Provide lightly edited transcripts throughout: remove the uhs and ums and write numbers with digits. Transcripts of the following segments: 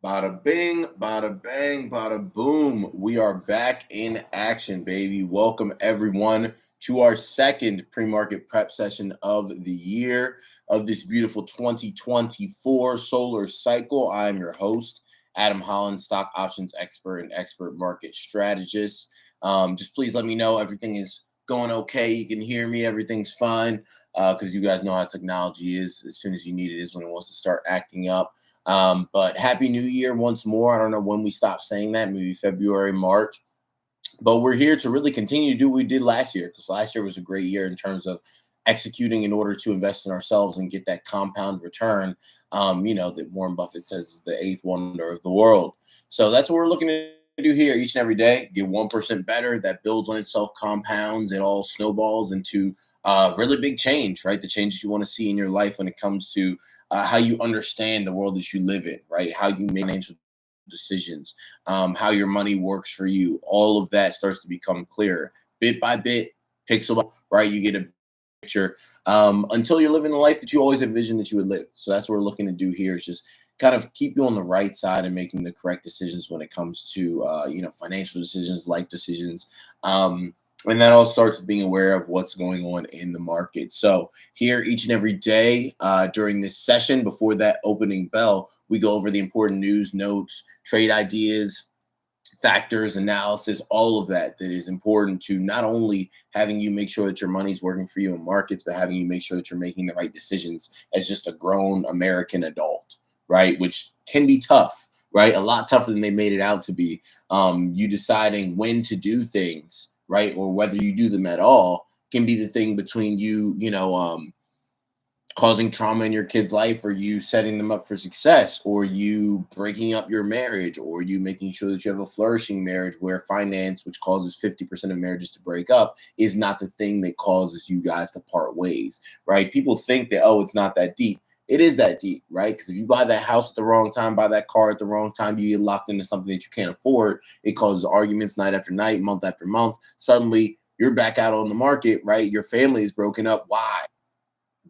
Bada bing, bada bang, bada boom. We are back in action, baby. Welcome everyone to our second pre-market prep session of the year of this beautiful 2024 solar cycle. I am your host, Adam Holland, stock options expert and expert market strategist. Just please let me know everything is going okay. You can hear me, everything's fine. Because you guys know how technology is. As soon as you need it is when it wants to start acting up. But Happy New Year once more. I don't know when we stop saying that, maybe February, March. But we're here to really continue to do what we did last year because last year was a great year in terms of executing in order to invest in ourselves and get that compound return. That Warren Buffett says is the eighth wonder of the world. So that's what we're looking to do here each and every day. Get 1% better. That builds on itself, compounds, it all snowballs into really big change, right? The changes you want to see in your life when it comes to how you understand the world that you live in, right? How you make financial decisions, how your money works for you. All of that starts to become clearer bit by bit, pixel, right? You get a picture until you're living the life that you always envisioned that you would live. So that's what we're looking to do here is just kind of keep you on the right side and making the correct decisions when it comes to financial decisions, life decisions. And that all starts with being aware of what's going on in the market. So here each and every day during this session, before that opening bell, we go over the important news, notes, trade ideas, factors, analysis, all of that is important to not only having you make sure that your money's working for you in markets, but having you make sure that you're making the right decisions as just a grown American adult, right? Which can be tough, right? A lot tougher than they made it out to be. You deciding when to do things, right? Or whether you do them at all can be the thing between causing trauma in your kid's life, or you setting them up for success, or you breaking up your marriage, or you making sure that you have a flourishing marriage where finance, which causes 50% of marriages to break up, is not the thing that causes you guys to part ways, right? People think that, oh, it's not that deep. It is that deep, right? Because if you buy that house at the wrong time, buy that car at the wrong time, you get locked into something that you can't afford. It causes arguments night after night, month after month. Suddenly, you're back out on the market, right? Your family is broken up. Why?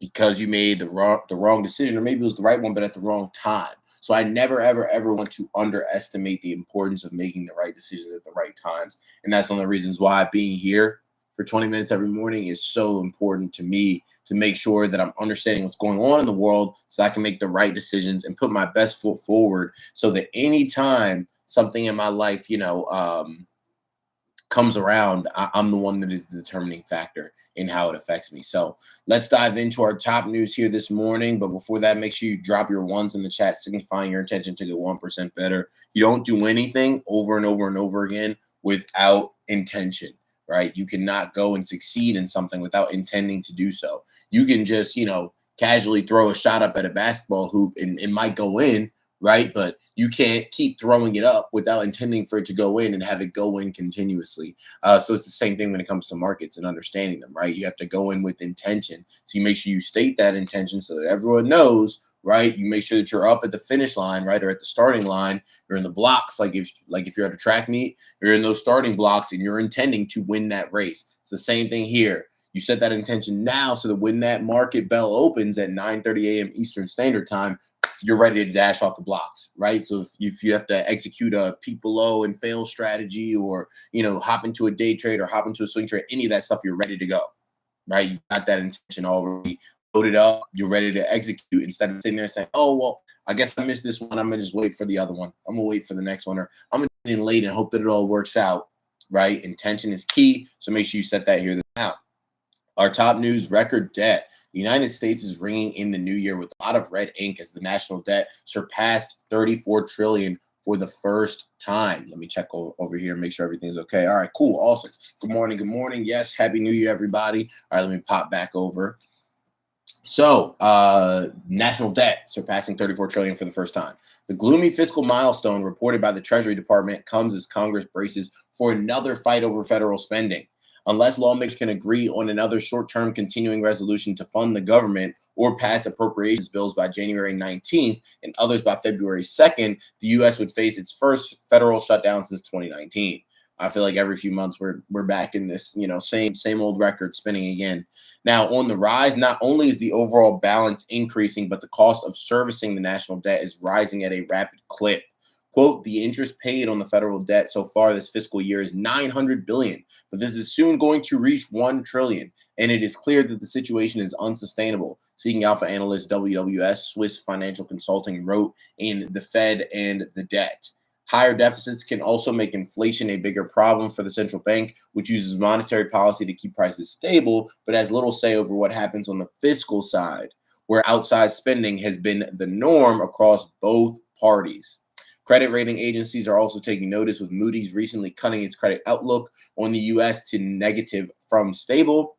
Because you made the wrong decision, or maybe it was the right one, but at the wrong time. So I never, ever, ever want to underestimate the importance of making the right decisions at the right times. And that's one of the reasons why being here for 20 minutes every morning is so important to me, to make sure that I'm understanding what's going on in the world so I can make the right decisions and put my best foot forward so that anytime something in my life, comes around, I'm the one that is the determining factor in how it affects me. So let's dive into our top news here this morning. But before that, make sure you drop your ones in the chat, signifying your intention to get 1% better. You don't do anything over and over and over again without intention, right? You cannot go and succeed in something without intending to do so. You can just, casually throw a shot up at a basketball hoop and it might go in, right? But you can't keep throwing it up without intending for it to go in and have it go in continuously. So it's the same thing when it comes to markets and understanding them, right? You have to go in with intention. So you make sure you state that intention so that everyone knows, right? You make sure that you're up at the finish line, right, or at the starting line. You're in the blocks, like if you're at a track meet, you're in those starting blocks and you're intending to win that race. It's the same thing here. You set that intention now so that when that market bell opens at 9:30 a.m. Eastern Standard Time, you're ready to dash off the blocks, right? So if you have to execute a peak below and fail strategy, or hop into a day trade or hop into a swing trade, any of that stuff, you're ready to go, right? You've got that intention already loaded up. You're ready to execute instead of sitting there saying, "Oh well, I guess I missed this one. I'm gonna just wait for the other one. I'm gonna wait for the next one, or I'm gonna get in late and hope that it all works out." Right? Intention is key, so make sure you set that here now. Our top news: record debt. The United States is ringing in the new year with a lot of red ink as the national debt surpassed 34 trillion for the first time. Let me check over here and make sure everything's okay. All right, cool, awesome. Good morning, good morning. Yes, happy new year, everybody. All right, let me pop back over. So, national debt surpassing 34 trillion for the first time. The gloomy fiscal milestone reported by the Treasury Department comes as Congress braces for another fight over federal spending. Unless lawmakers can agree on another short-term continuing resolution to fund the government or pass appropriations bills by January 19th and others by February 2nd, the U.S. would face its first federal shutdown since 2019. I feel like every few months we're back in this, same old record spinning again. Now, on the rise, not only is the overall balance increasing, but the cost of servicing the national debt is rising at a rapid clip. Quote, the interest paid on the federal debt so far this fiscal year is 900 billion, but this is soon going to reach 1 trillion. And it is clear that the situation is unsustainable. Seeking Alpha analyst WWS Swiss Financial Consulting wrote in The Fed and the Debt. Higher deficits can also make inflation a bigger problem for the central bank, which uses monetary policy to keep prices stable, but has little say over what happens on the fiscal side, where outsized spending has been the norm across both parties. Credit rating agencies are also taking notice, with Moody's recently cutting its credit outlook on the U.S. to negative from stable,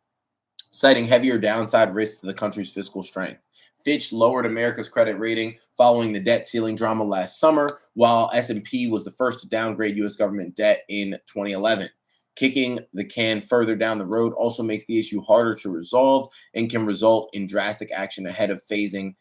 citing heavier downside risks to the country's fiscal strength. Fitch lowered America's credit rating following the debt ceiling drama last summer, while S&P was the first to downgrade U.S. government debt in 2011. Kicking the can further down the road also makes the issue harder to resolve and can result in drastic action ahead of phasing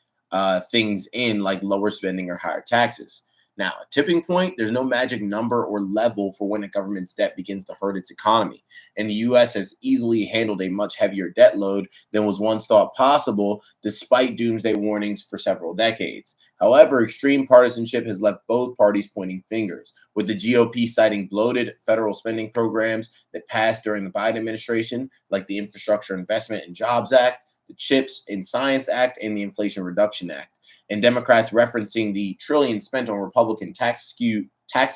things in, like lower spending or higher taxes. Now, a tipping point, there's no magic number or level for when a government's debt begins to hurt its economy. And the U.S. has easily handled a much heavier debt load than was once thought possible, despite doomsday warnings for several decades. However, extreme partisanship has left both parties pointing fingers, with the GOP citing bloated federal spending programs that passed during the Biden administration, like the Infrastructure Investment and Jobs Act, the CHIPS and Science Act, and the Inflation Reduction Act, and Democrats referencing the trillions spent on Republican tax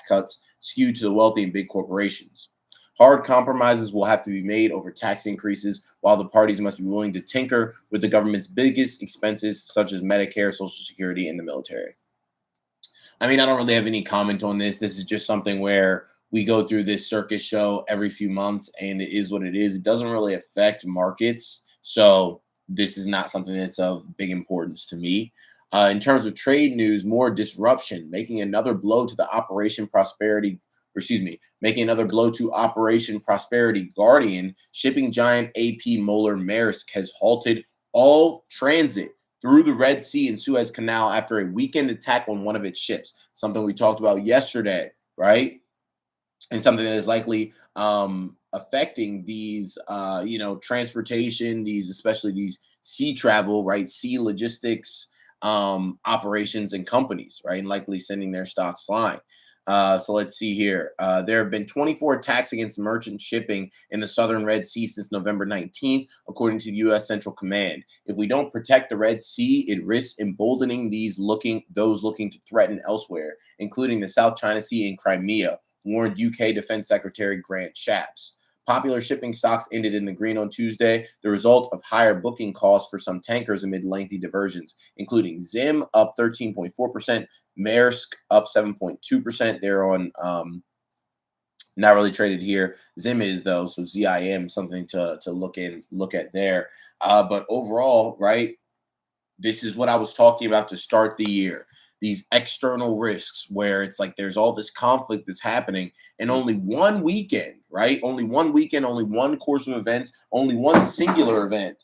cuts skewed to the wealthy and big corporations. Hard compromises will have to be made over tax increases, while the parties must be willing to tinker with the government's biggest expenses, such as Medicare, Social Security, and the military. I mean, I don't really have any comment on this. This is just something where we go through this circus show every few months, and it is what it is. It doesn't really affect markets. So this is not something that's of big importance to me. In terms of trade news, more disruption, making another blow to the Operation Prosperity, or excuse me, making another blow to Operation Prosperity Guardian. Shipping giant AP Moller Maersk has halted all transit through the Red Sea and Suez Canal after a weekend attack on one of its ships, something we talked about yesterday, right? And something that is likely affecting these, transportation, these, especially these sea travel, right? Sea logistics operations and companies, right? And likely sending their stocks flying. So let's see here. There have been 24 attacks against merchant shipping in the southern Red Sea since November 19th, according to the U.S. Central Command. If we don't protect the Red Sea, it risks emboldening those looking to threaten elsewhere, including the South China Sea and Crimea, warned UK Defense Secretary Grant Shapps. Popular shipping stocks ended in the green on Tuesday, the result of higher booking costs for some tankers amid lengthy diversions, including Zim up 13.4%, Maersk up 7.2%. They're on not really traded here. Zim is though, so ZIM something to look at there. But overall, right, this is what I was talking about to start the year. These external risks where it's like there's all this conflict that's happening, and only one weekend, right? Only one weekend, only one course of events, only one singular event.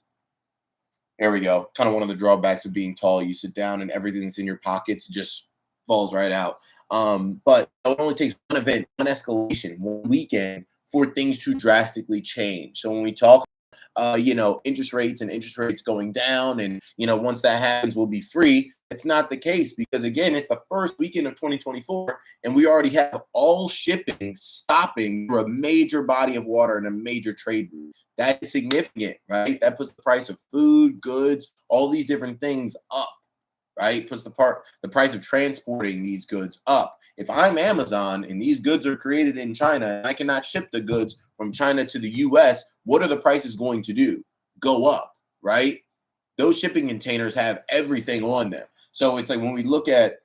There we go. Kind of one of the drawbacks of being tall. You sit down and everything that's in your pockets just falls right out. But it only takes one event, one escalation, one weekend for things to drastically change. So when we talk interest rates and interest rates going down, and once that happens, we'll be free. It's not the case, because again, it's the first weekend of 2024, and we already have all shipping stopping through a major body of water and a major trade route. That is significant, right? That puts the price of food, goods, all these different things up, right? Puts the price of transporting these goods up. If I'm Amazon and these goods are created in China and I cannot ship the goods from China to the US, what are the prices going to do? Go up, right? Those shipping containers have everything on them. So it's like when we look at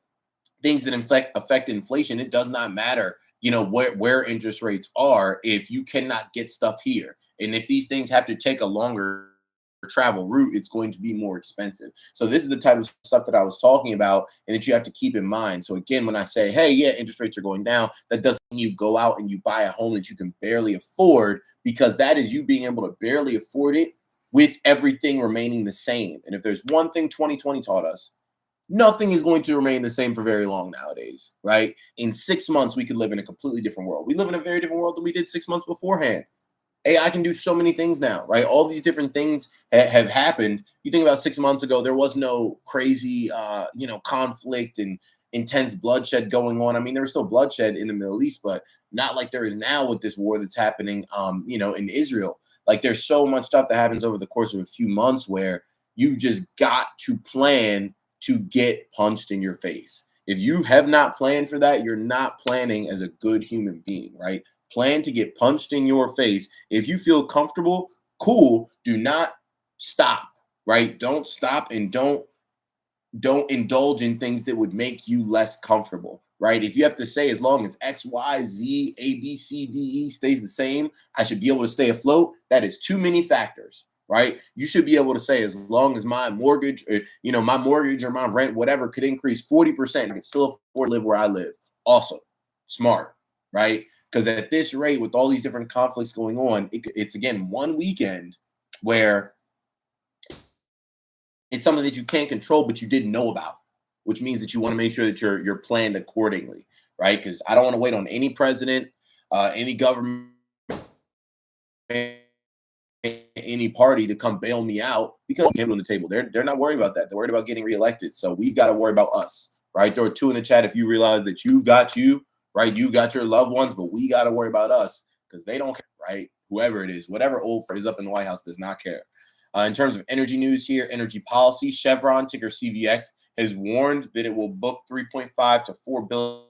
things that affect inflation, it does not matter, where interest rates are if you cannot get stuff here. And if these things have to take a longer travel route, it's going to be more expensive. So this is the type of stuff that I was talking about and that you have to keep in mind. So again, when I say, hey, yeah, interest rates are going down, that doesn't mean you go out and you buy a home that you can barely afford, because that is you being able to barely afford it with everything remaining the same. And if there's one thing 2020 taught us, nothing is going to remain the same for very long nowadays, right? In 6 months, we could live in a completely different world. We live in a very different world than we did 6 months beforehand. AI can do so many things now, right? All these different things have happened. You think about 6 months ago, there was no crazy, conflict and intense bloodshed going on. I mean, there was still bloodshed in the Middle East, but not like there is now with this war that's happening, in Israel. Like there's so much stuff that happens over the course of a few months where you've just got to plan to get punched in your face. If you have not planned for that, you're not planning as a good human being, right? Plan to get punched in your face. If you feel comfortable, cool. Do not stop, right? Don't stop and don't indulge in things that would make you less comfortable, right? If you have to say, as long as X, Y, Z, A, B, C, D, E stays the same, I should be able to stay afloat. That is too many factors, right? You should be able to say, as long as my mortgage, my mortgage or my rent, whatever, could increase 40%, I can still afford to live where I live. Awesome, smart, right? Because at this rate, with all these different conflicts going on, it's again one weekend where it's something that you can't control, but you didn't know about, which means that you want to make sure that you're planned accordingly, right? Because I don't want to wait on any president, any government, any party to come bail me out because I'm on the table. They're not worried about that. They're worried about getting reelected. So we've got to worry about us, right? There are two in the chat if you realize that you've got you, right? You've got your loved ones, but we got to worry about us because they don't care, right? Whoever it is, whatever old is up in the White House does not care. In terms of energy news here, energy policy, Chevron, ticker CVX, has warned that it will book 3.5 to 4 billion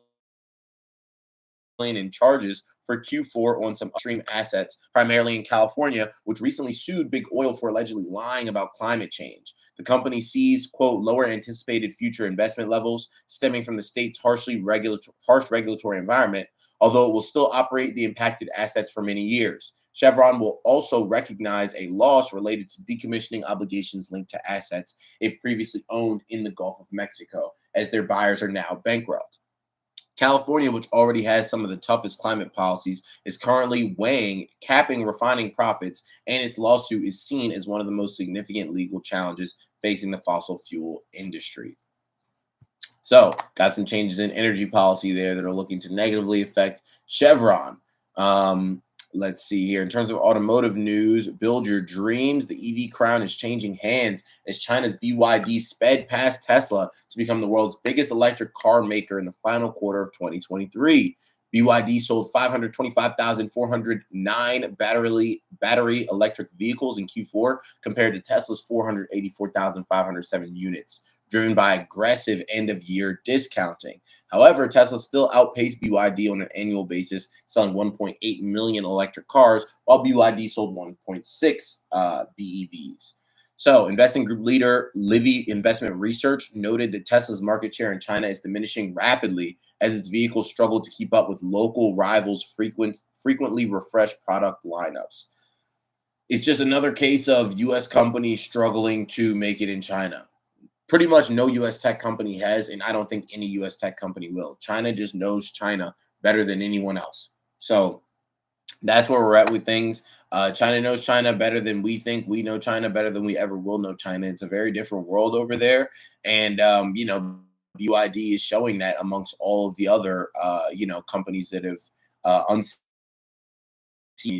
in charges for Q4 on some upstream assets, primarily in California, which recently sued Big Oil for allegedly lying about climate change. The company sees, quote, lower anticipated future investment levels stemming from the state's harsh regulatory environment, although it will still operate the impacted assets for many years. Chevron will also recognize a loss related to decommissioning obligations linked to assets it previously owned in the Gulf of Mexico, as their buyers are now bankrupt. California, which already has some of the toughest climate policies, is currently weighing capping refining profits, and its lawsuit is seen as one of the most significant legal challenges facing the fossil fuel industry. So, got some changes in energy policy there that are looking to negatively affect Chevron. Let's see here. In terms of automotive news, build your dreams. The EV crown is changing hands as China's BYD sped past Tesla to become the world's biggest electric car maker in the final quarter of 2023. BYD sold 525,409 battery electric vehicles in Q4 compared to Tesla's 484,507 units, driven by aggressive end-of-year discounting. However, Tesla still outpaced BYD on an annual basis, selling 1.8 million electric cars, while BYD sold 1.6 BEVs. So, investing group leader Livy Investment Research noted that Tesla's market share in China is diminishing rapidly as its vehicles struggle to keep up with local rivals' frequently refreshed product lineups. It's just another case of U.S. companies struggling to make it in China. Pretty much no U.S. tech company has, and I don't think any U.S. tech company will. China just knows China better than anyone else. So that's where we're at with things. China knows China better than we think. We know China better than we ever will know China. It's a very different world over there. And, BYD is showing that amongst all of the other, companies that have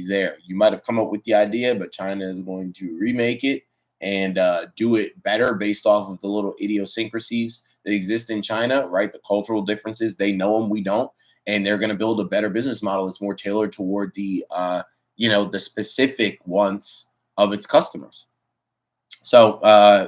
there. You might have come up with the idea, but China is going to remake it and do it better based off of the little idiosyncrasies that exist in China, right? The cultural differences, they know them, we don't. And they're going to build a better business model that's more tailored toward the specific wants of its customers. So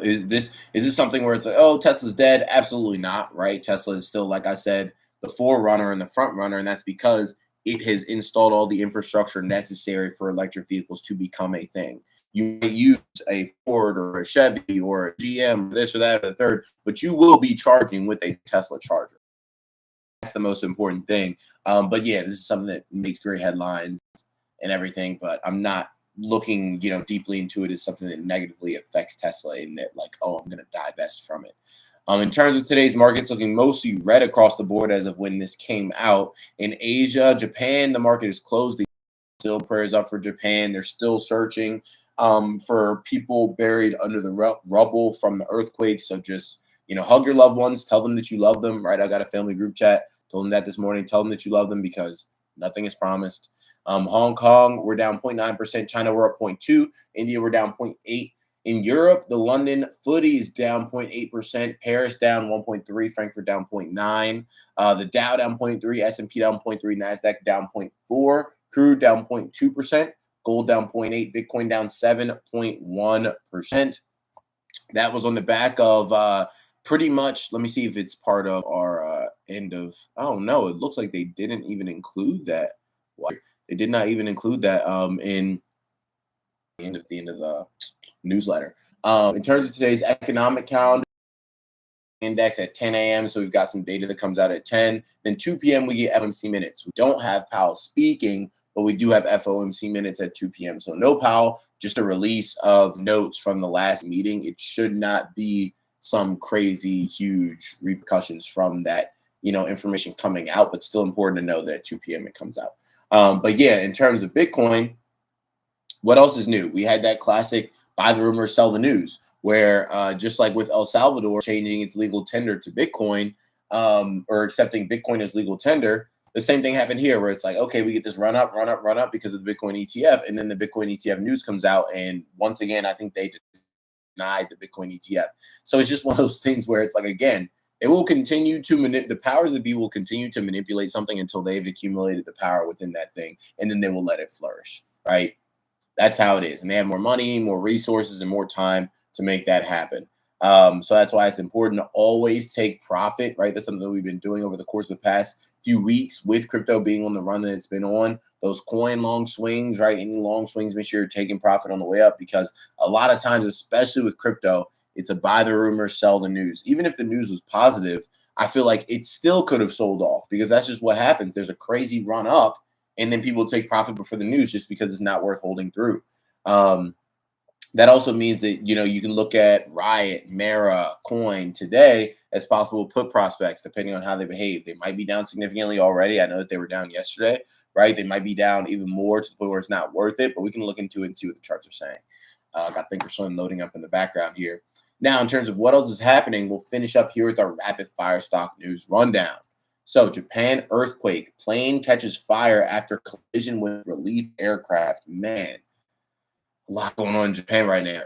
is this something where it's like, oh, Tesla's dead? Absolutely not, right? Tesla is still, like I said, the forerunner and the front runner, and that's because it has installed all the infrastructure necessary for electric vehicles to become a thing. You may use a Ford or a Chevy or a GM, or this or that or the third, but you will be charging with a Tesla charger. That's the most important thing. But yeah, this is something that makes great headlines and everything, but I'm not looking, deeply into it as something that negatively affects Tesla in that, like, oh, I'm going to divest from it. In terms of today's markets, looking mostly red across the board as of when this came out. In Asia, Japan, the market is closed. Still prayers up for Japan. They're still searching for people buried under the rubble from the earthquake. So just, hug your loved ones. Tell them that you love them, right? I got a family group chat. Told them that this morning. Tell them that you love them because nothing is promised. Hong Kong, we're down 0.9%. China, we're up 0.2%. India, we're down 0.8%. In Europe, the London footy is down 0.8%, Paris down 1.3, Frankfurt down 0.9, the Dow down 0.3, S&P down 0.3, Nasdaq down 0.4, crude down 0.2%, gold down 0.8, Bitcoin down 7.1%. That was on the back of pretty much. Let me see if it's part of our end of. Oh no, it looks like they didn't even include that. They did not even include that in the end of the newsletter. In terms of today's economic calendar, index at 10 a.m. So we've got some data that comes out at 10. Then 2 p.m. we get FOMC minutes. We don't have Powell speaking, but we do have FOMC minutes at 2 p.m. So no Powell, just a release of notes from the last meeting. It should not be some crazy huge repercussions from that, information coming out, but still important to know that at 2 p.m. it comes out. But yeah, in terms of Bitcoin, what else is new? We had that classic buy the rumor, sell the news, where just like with El Salvador changing its legal tender to Bitcoin, or accepting Bitcoin as legal tender, the same thing happened here, where it's like, okay, we get this run up because of the Bitcoin ETF, and then the Bitcoin ETF news comes out, and once again, I think they denied the Bitcoin ETF. So it's just one of those things where it's like, again, it will continue to the powers that be will continue to manipulate something until they've accumulated the power within that thing, and then they will let it flourish, right? That's how it is. And they have more money, more resources, and more time to make that happen. So that's why it's important to always take profit, right? That's something that we've been doing over the course of the past few weeks with crypto being on the run that it's been on. Those coin long swings, right? Any long swings, make sure you're taking profit on the way up, because a lot of times, especially with crypto, it's a buy the rumor, sell the news. Even if the news was positive, I feel like it still could have sold off, because that's just what happens. There's a crazy run up, and then people take profit before the news just because it's not worth holding through. That also means that, you can look at Riot, Mara, Coin today as possible put prospects, depending on how they behave. They might be down significantly already. I know that they were down yesterday, right? They might be down even more to the point where it's not worth it, but we can look into it and see what the charts are saying. Got Thinkorswim loading up in the background here. Now, in terms of what else is happening, we'll finish up here with our rapid fire stock news rundown. So, Japan earthquake, plane catches fire after collision with relief aircraft. Man, a lot going on in Japan right now.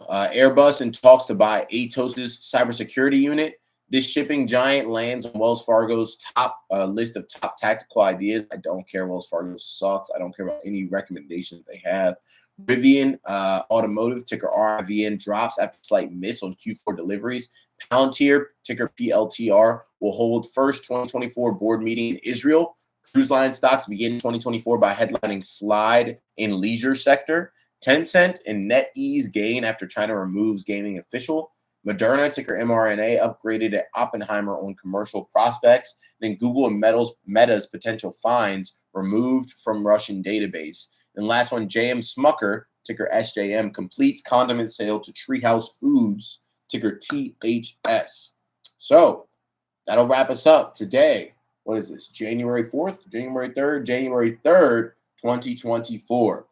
Airbus in talks to buy Atos's cybersecurity unit. This shipping giant lands on Wells Fargo's top list of top tactical ideas. I don't care. Wells Fargo sucks. I don't care about any recommendations they have. Rivian Automotive, ticker RIVN, drops after slight miss on Q4 deliveries. Palantir, ticker PLTR, will hold first 2024 board meeting in Israel. Cruise line stocks begin 2024 by headlining slide in leisure sector. Tencent and NetEase gain after China removes gaming official. Moderna, ticker mRNA, upgraded at Oppenheimer on commercial prospects. Then Google and Meta's potential fines removed from Russian database. And last one, JM Smucker, ticker SJM, completes condiment sale to Treehouse Foods, ticker THS. So that'll wrap us up today. What is this? January 4th, January 3rd, January 3rd, 2024.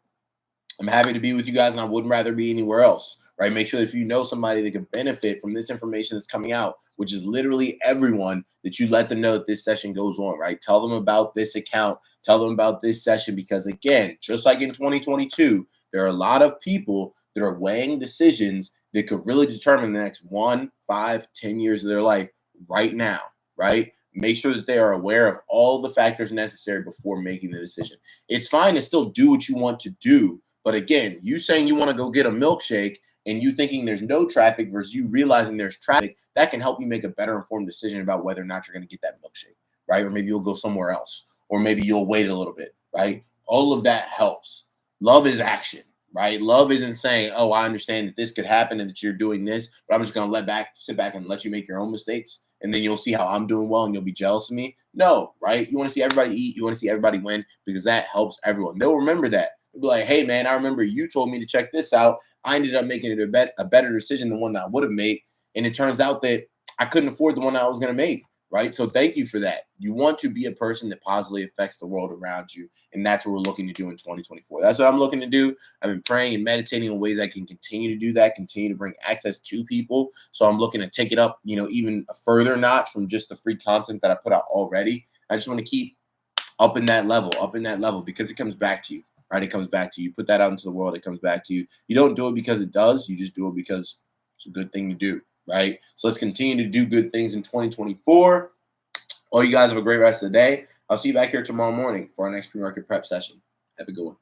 I'm happy to be with you guys, and I wouldn't rather be anywhere else, right? Make sure that if you know somebody that could benefit from this information that's coming out, which is literally everyone, that you let them know that this session goes on, right? Tell them about this account. Tell them about this session, because, again, just like in 2022, there are a lot of people that are weighing decisions that could really determine the next 1, 5, 10 years of their life right now, right? Make sure that they are aware of all the factors necessary before making the decision. It's fine to still do what you want to do, but again, you saying you want to go get a milkshake and you thinking there's no traffic versus you realizing there's traffic, that can help you make a better informed decision about whether or not you're going to get that milkshake, right? Or maybe you'll go somewhere else, or maybe you'll wait a little bit, right? All of that helps. Love is action, right? Love isn't saying, oh, I understand that this could happen and that you're doing this, but I'm just going to sit back and let you make your own mistakes. And then you'll see how I'm doing well and you'll be jealous of me. No, right? You want to see everybody eat. You want to see everybody win, because that helps everyone. They'll remember that. They'll be like, hey, man, I remember you told me to check this out. I ended up making it a better decision than one that I would have made. And it turns out that I couldn't afford the one I was going to make, right? So thank you for that. You want to be a person that positively affects the world around you. And that's what we're looking to do in 2024. That's what I'm looking to do. I've been praying and meditating on ways I can continue to do that, continue to bring access to people. So I'm looking to take it up, even a further notch from just the free content that I put out already. I just want to keep up in that level, because it comes back to you. right? It comes back to you. Put that out into the world. It comes back to you. You don't do it because it does. You just do it because it's a good thing to do, right? So let's continue to do good things in 2024. All you guys have a great rest of the day. I'll see you back here tomorrow morning for our next pre-market prep session. Have a good one.